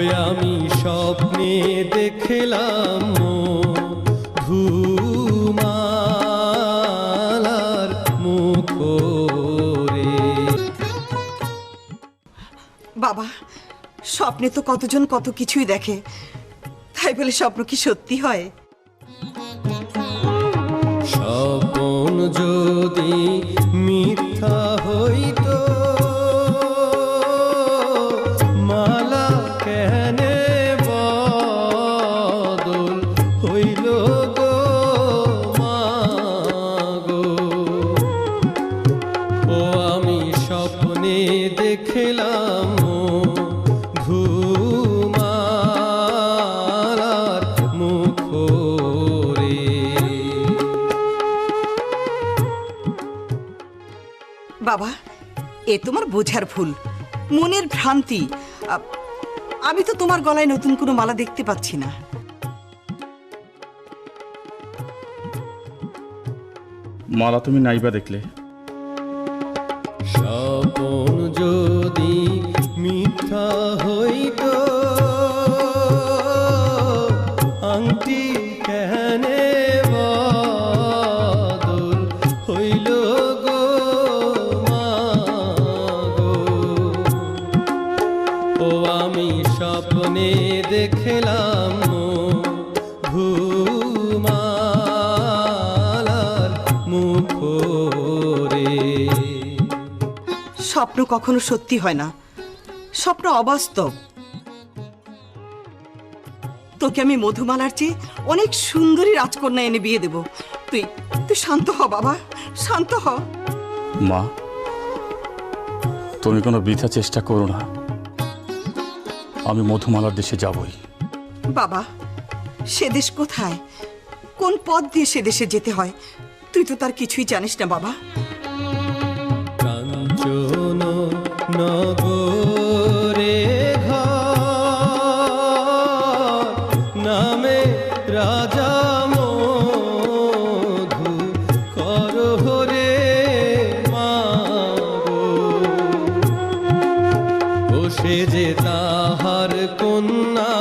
ওই আমি স্বপ্নে দেখলাম মধুমালার মুখরে। বাবা, স্বপ্নে তো কতজন কত কিছুই দেখে, তাই বলে স্বপ্ন কি সত্যি হয়? স্বপ্ন যদি মিথ্যা হইতো মালা কেনে বদল হইল গো মাগো। ও আমি স্বপ্নে দেখলাম মধুমালার মুখরে। বাবা, এ তোমার বোঝার ভুল, মনের ভ্রান্তি। আমি তো তোমার গলায় নতুন কোনো মালা দেখতে পাচ্ছি না। মালা তুমি নাইবা দেখলে? স্বপন যদি মিথ্যা হইত আংটি কেনে বদল হইল গো মাগো। ও আমি স্বপ্নে দেখলাম মধুমালার মুখরে। স্বপ্ন কখনো সত্যি হয় না, স্বপ্ন অবাস্তব। তোকে আমি মধুমালার চেয়ে অনেক সুন্দরী রাজকন্যা এনে বিয়ে দেব। তুই তুই শান্ত হ বাবা, শান্ত হ। মা, তুমি কোনো বৃথা চেষ্টা করো না, আমি মধুমালার দেশে যাবই। বাবা, সে দেশ কোথায়, কোন পথ দিয়ে সে দেশে যেতে হয়, তুই তো তার কিছুই জানিস না বাবা। কাঞ্চন নগরে ঘর নামে রাজা মধু করহরে মাগো। ও সে যে তাহার কন্যা